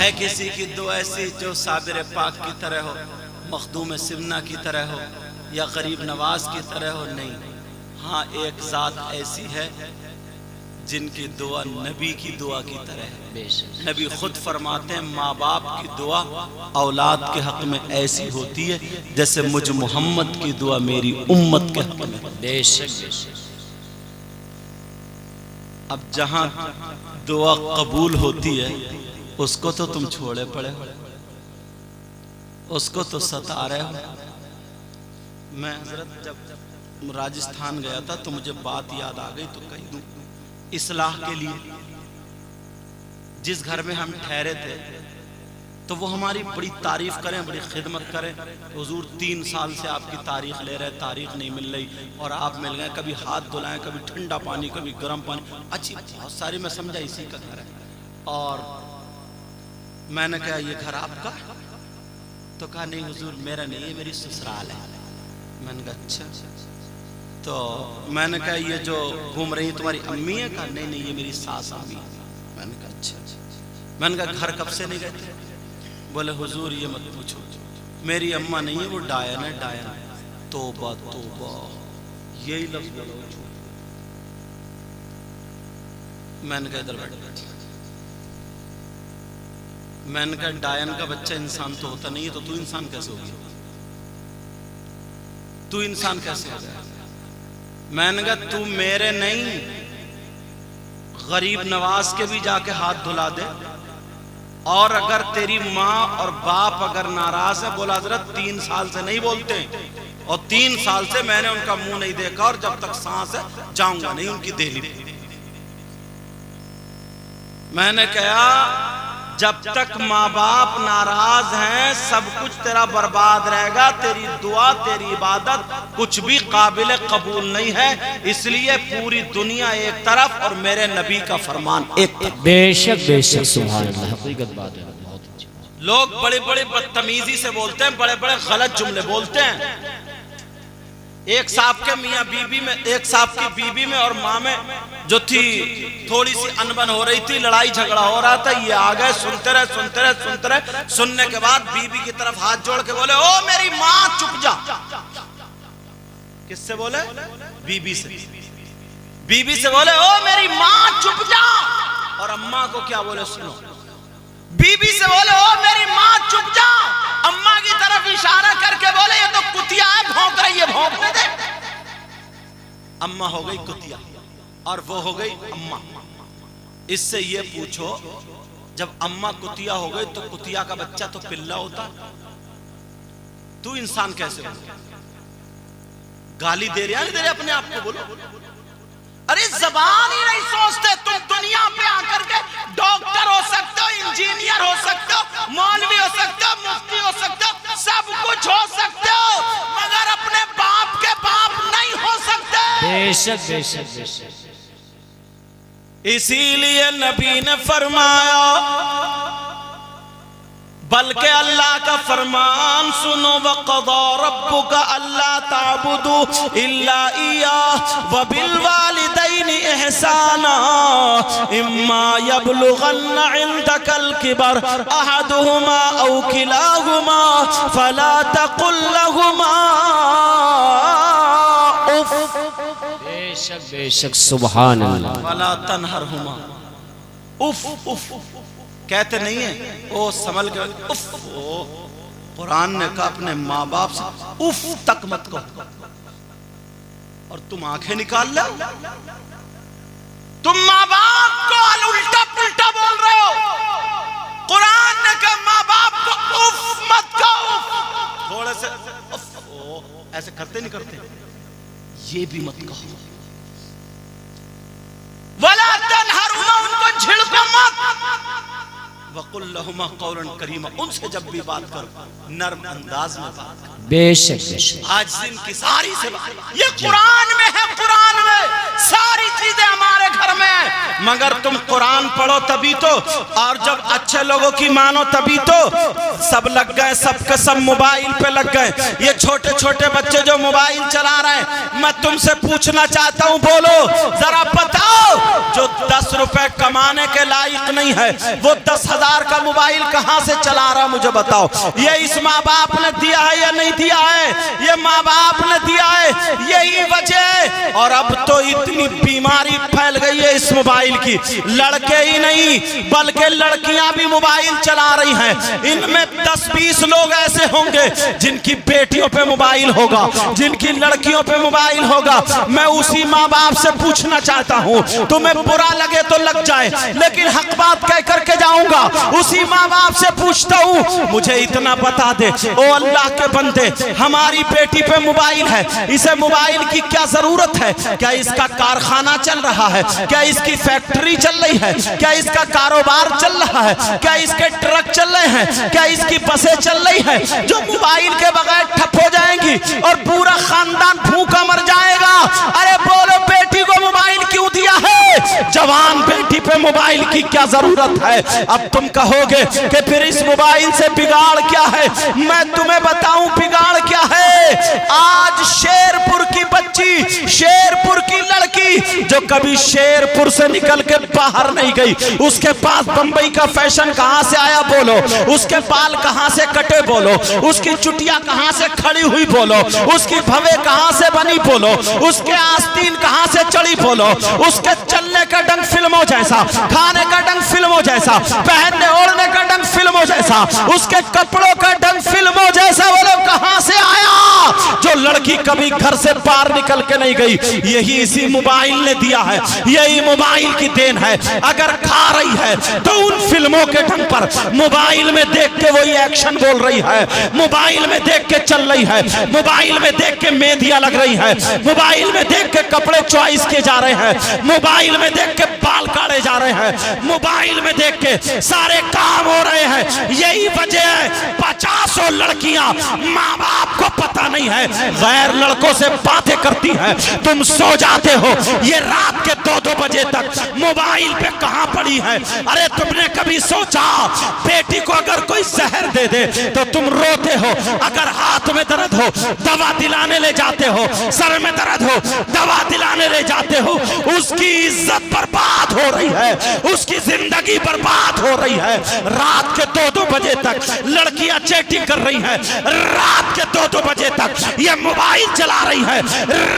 है किसी की दुआ ऐसी जो साबिर पाक की तरह हो, मखदूम सिमना की तरह हो, या गरीब नवाज की तरह हो? नहीं। हाँ, एक ज़ात ऐसी है जिनकी दुआ नबी की दुआ की तरह है। नबी खुद फरमाते हैं, माँ बाप की दुआ औलाद के हक में ऐसी होती है जैसे मुझ मोहम्मद की दुआ मेरी उम्मत के हक में। बेशक। अब जहां दुआ कबूल होती है उसको तो तुम छोड़े पड़े हो, उसको तो सता रहे हो। मैं हजरत जब राजस्थान गया था तो मुझे बात याद आ गई, तो कही दूं। इस्लाह के लिए जिस घर में हम ठहरे थे तो वो हमारी बड़ी तारीफ करें, बड़ी खिदमत करें। हुजूर 3 साल से आपकी तारीख ले रहे, तारीख नहीं मिल रही और आप मिल गए। कभी हाथ धुलाएं, कभी ठंडा पानी, कभी गर्म पानी, अच्छी बहुत सारी। मैं समझा इसी का घर है। और मैंने कहा ये घर आपका? तो कहा नहीं हुजूर मेरा नहीं है, मेरी ससुराल है। मैंने कहा अच्छा। तो मैंने कहा ये जो घूम रही है तुम्हारी अम्मी है? कहा नहीं नहीं, ये मेरी सास अम्मी है। मैंने कहा अच्छा। मैंने कहा घर कब से नहीं गए थे? बोले हुजूर ये मत पूछो, मेरी अम्मा नहीं है, वो डायन है, डायन। तौबा तौबा, यही लफ्ज बोलो। मैंने कहा इधर बैठ। मैंने कहा डायन का बच्चा इंसान तो होता नहीं है, तो तू इंसान कैसे हो गया? तू इंसान कैसे हो गया? मैंने कहा तू मेरे नहीं, गरीब नवाज के भी जाके हाथ धुला दे। और अगर तेरी माँ और बाप अगर नाराज है, बोला हजरत 3 साल से नहीं बोलते और 3 साल से मैंने उनका मुंह नहीं देखा और जब तक सांस है जाऊंगा नहीं उनकी देहली में। मैंने कहा जब तक माँ बाप नाराज हैं सब कुछ तेरा बर्बाद रहेगा, तेरी दुआ तेरी इबादत कुछ भी काबिल कबूल नहीं है। इसलिए पूरी दुनिया एक तरफ और मेरे नबी का फरमान एक तरफ। बेशक बेशक, सुभान अल्लाह, हकीकत बात है। बहुत अच्छी। लोग बड़े बड़े बदतमीजी से बोलते हैं, बड़े बड़े गलत जुमले बोलते हैं। एक साहब के मियाँ बीबी में, एक साहब की बीबी में और माँ में जो थी थोड़ी सी अनबन हो रही थी, लड़ाई झगड़ा हो रहा था। ये आ गए, सुनते रहे सुनते रहे सुनते रहे। सुनने के बाद बीबी की तरफ हाथ जोड़ के बोले, ओ मेरी माँ चुप जा। किससे बोले? बीबी से। बीबी से बोले ओ मेरी माँ चुप जा। और अम्मा को क्या बोले सुनो। बीबी से बोले ओ मेरी माँ चुप जा। अम्मा की तरफ इशारा करके बोले ये तो कुतिया है, भौंक रही है, भौंकने दे। अम्मा हो गई कुतिया और वो हो गई अम्मा। इससे ये पूछो जब अम्मा कुतिया हो गई तो कुतिया का बच्चा तो पिल्ला होता, तू इंसान कैसे हो? गाली दे रहे नहीं दे रहे अपने आप को? बोलो। अरे जबान ही नहीं सोचते। तुम दुनिया पे आकर के डॉक्टर हो सकते हो, इंजीनियर हो सकते हो, मौलवी हो सकते हो, मुफ्ती हो सकते हो, सब कुछ हो सकते हो, मगर अपने बाप के बाप नहीं हो सकते। बेशक बेशक बेशक। इसीलिए नबी ने फरमाया, बल्कि अल्लाह का फरमान सुनो, वक़ज़ा रब्बुका अल्ला ताबुदू इल्ला इय्याह व बिल वालिदैनि इहसाना इम्मा यबलुगन्ना इंदकल किबर अहदुहुमा औ किलाहुमा फला तकुल लहुमा उफ। बेशक बेशक, सुभान अल्लाह। फला तनहरहुमा, उफ उफ कहते नहीं है ओ संभल के उफ। कुरान ने कहा अपने माँ बाप से उफ तक मत कहो। और तुम आंखें निकाल लो, तुम माँ बाप को उल्टा पुल्टा बोल रहे हो। कुरान ने कहा माँ बाप को उफ मत कहो। थोड़े से उफ ऐसे करते नहीं करते, ये भी मत कहो। वला तनहरुमा, उनको झिड़को मत। वकुल लहुमा कौलन करीमा, उनसे जब भी बात करो नर्म अंदाज में बात करो। बेशक बेशक। आज दिन की सारी से बात ये कुरान में है, कुरान में सारी चीजें हमारे घर में है, मगर तुम कुरान पढ़ो तभी तो, और जब अच्छे लोगों की मानो तभी तो। सब लग गए, सबके सब मोबाइल पे लग गए। ये छोटे छोटे बच्चे जो मोबाइल चला रहे हैं, मैं तुमसे पूछना चाहता हूं, बोलो जरा बताओ, जो 10 रुपए कमाने के लायक नहीं है वो 10,000 का मोबाइल कहां से चला रहा, मुझे बताओ। ये इस माँ बाप ने दिया है या नहीं दिया है? ये माँ बाप ने दिया है, यही वजह है। और अब तो इतनी बीमारी फैल गई है इस मोबाइल की, लड़के ही नहीं बल्कि लड़कियां भी मोबाइल चला रही हैं। इनमें 10-20 लोग ऐसे होंगे जिनकी बेटियों पे मोबाइल होगा, जिनकी लड़कियों पे मोबाइल होगा। मैं उसी माँ बाप से पूछना चाहता हूँ, तुम्हें बुरा लगे तो लग जाए, लेकिन हक बात कह करके जाऊंगा। उसी माँ बाप से पूछता हूँ, मुझे इतना बता दे ओ अल्लाह के बंदे, हमारी बेटी पे मोबाइल है, इसे मोबाइल की क्या जरूरत है? क्या इसका कारखाना चल रहा है? क्या इसकी फैक्ट्री चल रही है? क्या इसका कारोबार चल रहा है? क्या इसके ट्रक चल रहे हैं? क्या इसकी बसें चल रही है जो मोबाइल के बगैर ठप हो जाएंगी और पूरा खानदान भूखा मर जाएगा? अरे बोलो, बेटी को मोबाइल क्यों दिया है? जवान बेटी पे मोबाइल की क्या जरूरत है? अब तुम कहोगे कि फिर इस मोबाइल से बिगाड़ क्या है? मैं तुम्हें बताऊं बिगाड़ क्या है। आज शेरपुर की बच्ची, शेरपुर की लड़की जो कभी शेरपुर से निकल के बाहर नहीं गई, उसके पास बंबई का फैशन कहां से आया बोलो, उसके बाल कहां से कटे बोलो, उसकी चुटिया कहां से खड़ी हुई बोलो, उसकी भवे कहां से बनी बोलो, उसके आस्तीन कहां से चढ़ी बोलो, उसके चलने का ढंग फिल्मों जैसा, खाने का ढंग फिल्मों जैसा, पहनने ओढ़ने का ढंग फिल्मों जैसा, उसके कपड़ों का ढंग फिल्मों जैसा, बोलो कहां से आया? जो लड़की कभी घर से बाहर निकल के नहीं गई, यही इसी मोबाइल ने दिया है, यही मोबाइल की देन है। अगर खा रही है तो उन फिल्मों के ढंग पर मोबाइल में देख के वही एक्शन बोल रही है, मोबाइल में देख के चल रही है, मोबाइल में देख के मेहंदियां लग रही है, मोबाइल में देख के कपड़े चॉइस किए जा रहे हैं, मोबाइल में देख के बाल काटे जा रहे हैं, मोबाइल में देख के सारे काम हो रहे हैं। यही वजह है 50 लड़कियां माँ बाप को पता नहीं है, गैर लड़कों से बातें करती हैं। तुम सो जाते हो, ये रात के 2-2 बजे तक मोबाइल पे कहां पड़ी है? अरे तुमने कभी सोचा बेटी को अगर कोई जहर दे दे तो तुम रोते हो, अगर हाथ में दर्द हो दवा दिलाने ले जाते हो, सर में दर्द हो दवा दिलाने ले जाते हो। उसकी इज्जत बर्बाद हो रही है, उसकी जिंदगी बर्बाद हो रही है। रात के 2-2 बजे तक लड़कियां चैटिंग कर रही हैं, रात के 2-2 बजे तक ये मोबाइल चला रही है,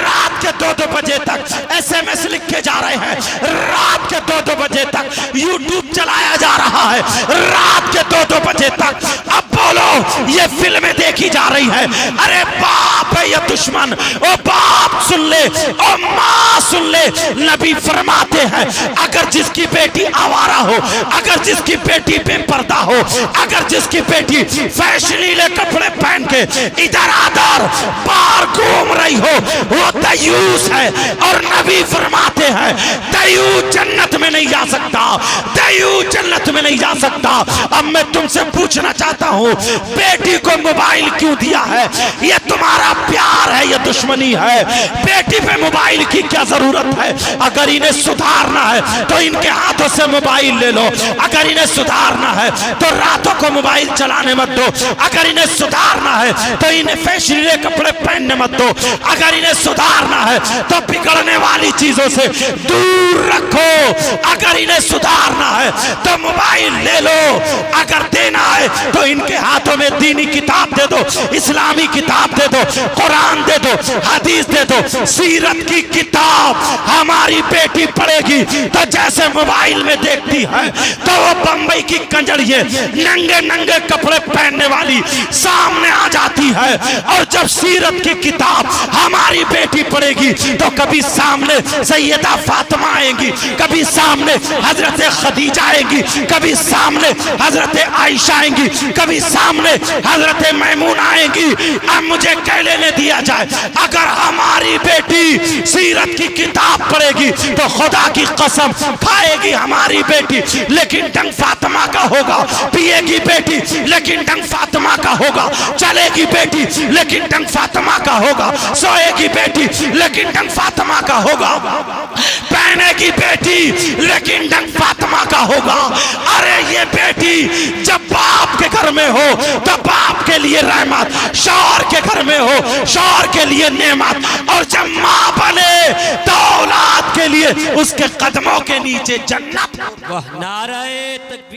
रात के 2-2 बजे तक SMS लिख के जा रहे हैं, रात के 2-2 बजे तक YouTube चलाया जा रहा है, रात के 2-2 बजे तक। अब बोलो, ये फिल्में देखी जा रही है। अरे बाप है ये दुश्मन, ओ बाप सुन ले, ओ माँ सुन ले। नबी फरमाते हैं अगर जिसकी बेटी आवारा हो, अगर जिसकी बेटी बेपर्दा हो, अगर जिसकी बेटी फैशनीले कपड़े पहन के इधर आधर बाहर घूम रही हो, वो दयूस है। और नबी फरमाते हैं दयूस जन्नत में नहीं जा सकता, दयूस जन्नत में नहीं जा सकता। अब मैं तुमसे पूछना चाहता हूँ, बेटी को मोबाइल क्यों दिया है? ये तुम्हारा प्यार है, ये दुश्मनी है? बेटी पे मोबाइल की क्या जरूरत है? अगर इन्हें सुधारना है तो इनके हाथों से मोबाइल ले लो, अगर इन्हें सुधारना है तो रातों को मोबाइल चलाने मत दो, अगर इन्हें सुधारना है तो इन्हें फैशनीले कपड़े पहनने मत दो, अगर इन्हें सुधारना है तो बिगड़ने वाली चीजों से दूर रखो, अगर इन्हें सुधारना है तो मोबाइल ले लो, अगर देना है तो इनके हाथों में दीनी किताब दे दो, इस्लामी किताब दे दो, कुरान दे दो, हदीस दे दो, सीरत की किताब हमारी बेटी पढ़ेगी तो जैसे मोबाइल में देखती है तो वो बंबई की कंजड़िए नंगे नंगे कपड़े पहनने वाली सामने आ जाती है। और जब सीरत की किताब हमारी बेटी पढ़ेगी तो कभी सामने सैयदा फातिमा आएंगी, कभी सामने हजरत खदीजा आएंगी, कभी सामने हजरत आयशा आएंगी, कभी सामने हजरत मैमूना आएंगी। अब मुझे कह लेने दिया जाए, अगर हमारी बेटी सीरत की किताब पढ़ेगी तो खुदा की कसम खाएगी हमारी बेटी, लेकिन ढंग फातिमा का होगा, पिएगी बेटी लेकिन डंग फातिमा का होगा, चलेगी बेटी लेकिन डंग फातिमा का होगा, सोएगी बेटी लेकिन डंग फातिमा का होगा, पहनेगी बेटी लेकिन डंग फातिमा का होगा। अरे ये बेटी जब बाप के घर में हो तो बाप के लिए रहमत, शौहर के घर में हो शौहर के लिए नेमत, और जब माँ बने तो औलाद के लिए उसके कदमों के नीचे जन्नत। वाह, नारे तकबीर।